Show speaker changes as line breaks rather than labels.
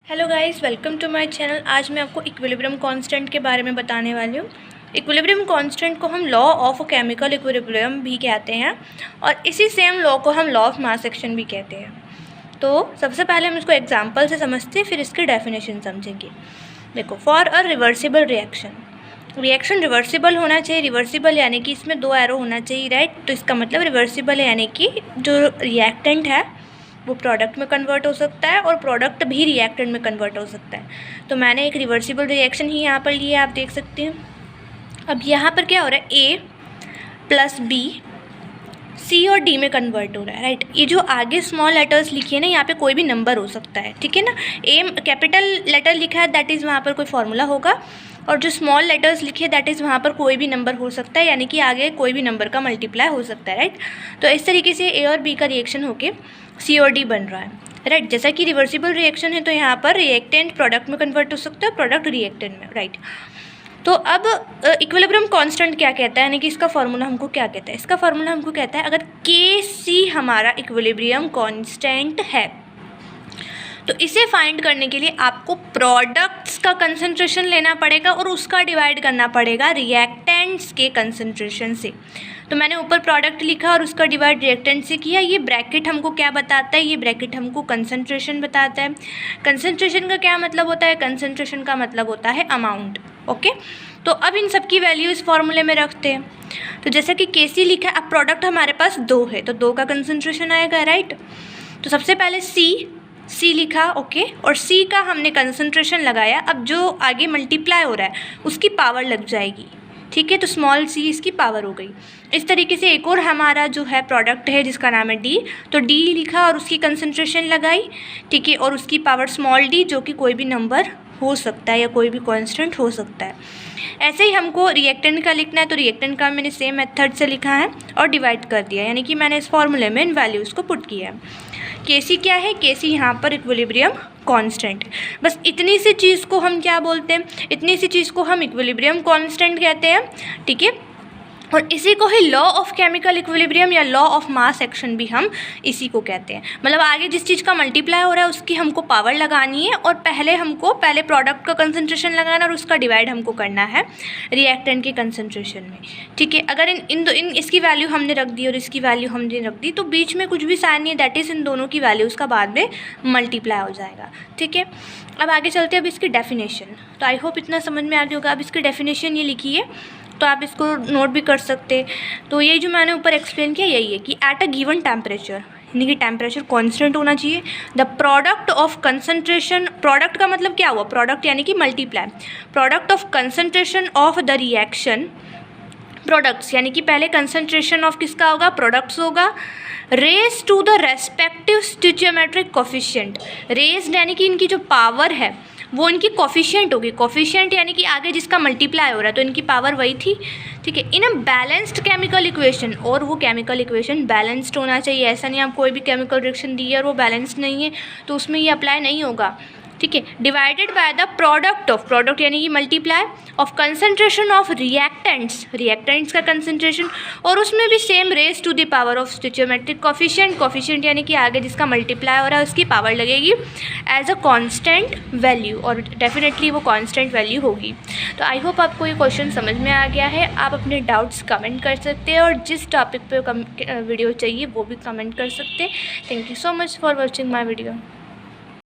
Hello guys, welcome to my channel. आज मैं आपको इक्विलिब्रियम कांस्टेंट के बारे में बताने वाली हूँ। इक्विलिब्रियम कांस्टेंट को हम लॉ ऑफ केमिकल इक्विलिब्रियम भी कहते हैं और इसी सेम लॉ को हम लॉ ऑफ मास एक्शन भी कहते हैं। तो सबसे पहले हम इसको एग्जांपल से समझते हैं, फिर इसकी डेफिनेशन समझेंगे। देखो, for a reversible reaction reversible होना चाहिए। रिवर्सिबल यानी कि इसमें दो एरो होना चाहिए, राइट। तो इसका मतलब रिवर्सिबल यानी कि जो रिएक्टेंट है वो प्रोडक्ट में कन्वर्ट हो सकता है और प्रोडक्ट भी रिएक्टेंट में कन्वर्ट हो सकता है। तो मैंने एक रिवर्सिबल रिएक्शन ही यहाँ पर लिया, आप देख सकते हैं। अब यहाँ पर क्या हो रहा है, ए प्लस बी सी और डी में कन्वर्ट हो रहा है, राइट। ये जो आगे स्मॉल लेटर्स लिखी है ना, यहाँ पे कोई भी नंबर हो सकता है, ठीक है ना। ए कैपिटल लेटर लिखा है, दैट इज़ वहाँ पर कोई फॉर्मूला होगा, और जो स्मॉल लेटर्स लिखे हैं दैट इज़ वहाँ पर कोई भी नंबर हो सकता है, यानी कि आगे कोई भी नंबर का मल्टीप्लाई हो सकता है, राइट। तो इस तरीके से ए और बी का रिएक्शन होके सी और डी बन रहा है, राइट। जैसा कि रिवर्सिबल रिएक्शन है तो यहाँ पर रिएक्टेंट प्रोडक्ट में कन्वर्ट हो सकता है, प्रोडक्ट रिएक्टेंट में, राइट। तो अब इक्विलिब्रियम कांस्टेंट क्या कहता है, यानी कि इसका फॉर्मूला हमको क्या कहता है। इसका फॉर्मूला हमको कहता है, अगर के सी हमारा इक्विलिब्रियम कांस्टेंट है तो इसे फाइंड करने के लिए आपको प्रोडक्ट्स का कंसंट्रेशन लेना पड़ेगा और उसका डिवाइड करना पड़ेगा रिएक्टेंट्स के कंसंट्रेशन से। तो मैंने ऊपर प्रोडक्ट लिखा और उसका डिवाइड रिएक्टेंट से किया। ये ब्रैकेट हमको क्या बताता है, ये ब्रैकेट हमको कंसंट्रेशन बताता है। कंसंट्रेशन का क्या मतलब होता है, कंसंट्रेशन का मतलब होता है अमाउंट, ओके। तो अब इन सब की वैल्यू इस फॉर्मूले में रखते हैं। तो जैसा कि केसी लिखा है, अब प्रोडक्ट हमारे पास 2 है तो 2 का कंसंट्रेशन आएगा, राइट। तो सबसे पहले सी लिखा, ओके, और सी का हमने कंसंट्रेशन लगाया। अब जो आगे मल्टीप्लाई हो रहा है उसकी पावर लग जाएगी, ठीक है। तो स्मॉल सी इसकी पावर हो गई। इस तरीके से एक और हमारा जो है प्रोडक्ट है जिसका नाम है डी, तो डी लिखा और उसकी कंसंट्रेशन लगाई, ठीक है, और उसकी पावर स्मॉल डी, जो कि कोई भी नंबर हो सकता है या कोई भी कांस्टेंट हो सकता है। ऐसे ही हमको रिएक्टेंट का लिखना है, तो रिएक्टेंट का मैंने सेम मेथड से लिखा है और डिवाइड कर दिया, यानी कि मैंने इस फॉर्मूले में इन वैल्यूज़ को पुट किया है। केसी क्या है, केसी यहाँ पर इक्विलिब्रियम कांस्टेंट। बस इतनी सी चीज़ को हम क्या बोलते हैं, इतनी सी चीज़ को हम इक्विलिब्रियम कांस्टेंट कहते हैं, ठीक है। और इसी को ही लॉ ऑफ केमिकल इक्विलिब्रियम या लॉ ऑफ मास एक्शन भी हम इसी को कहते हैं। मतलब आगे जिस चीज़ का मल्टीप्लाई हो रहा है उसकी हमको पावर लगानी है और पहले प्रोडक्ट का कंसंट्रेशन लगाना और उसका डिवाइड हमको करना है रिएक्टेंट के कंसंट्रेशन में, ठीक है। अगर इन इसकी वैल्यू हमने रख दी और इसकी वैल्यू हमने रख दी तो बीच में कुछ भी साइन नहीं है, दैट इज़ इन दोनों की वैल्यूज़ का बाद में मल्टीप्लाई हो जाएगा, ठीक है। अब आगे चलते हैं, अब इसकी डेफिनेशन। तो आई होप इतना समझ में आ गया होगा। अब इसकी डेफिनेशन ये लिखी है, तो आप इसको नोट भी कर सकते हैं। तो ये जो मैंने ऊपर एक्सप्लेन किया यही है कि एट अ गिवन टेम्परेचर, यानी कि टेम्परेचर कांस्टेंट होना चाहिए, the product of concentration, product का मतलब क्या हुआ, प्रोडक्ट यानी कि multiply, product of concentration of the reaction products, यानी कि पहले कंसंट्रेशन ऑफ किसका होगा, प्रोडक्ट्स होगा, raise to the respective stoichiometric coefficient. Raise यानी कि इनकी जो पावर है वो इनकी कोफिशिएंट होगी। कोफिशिएंट यानी कि आगे जिसका मल्टीप्लाई हो रहा है तो इनकी पावर वही थी, ठीक है, इन अ बैलेंस्ड केमिकल इक्वेशन। और वो केमिकल इक्वेशन बैलेंस्ड होना चाहिए। ऐसा नहीं आप कोई भी केमिकल रिएक्शन दी है और वो बैलेंस्ड नहीं है तो उसमें ये अप्लाई नहीं होगा, ठीक है। डिवाइडेड बाय द प्रोडक्ट यानी कि multiply of concentration of reactants का कंसंट्रेशन, और उसमें भी same raise to the power of stoichiometric coefficient यानी कि आगे जिसका मल्टीप्लाई हो रहा है उसकी पावर लगेगी एज अ कांस्टेंट वैल्यू, और डेफिनेटली वो कांस्टेंट वैल्यू होगी। तो आई होप आपको ये क्वेश्चन समझ में आ गया है। आप अपने डाउट्स कमेंट कर सकते हैं और जिस टॉपिक पे वीडियो चाहिए वो भी कमेंट कर सकते हैं। Thank you so much for watching my video.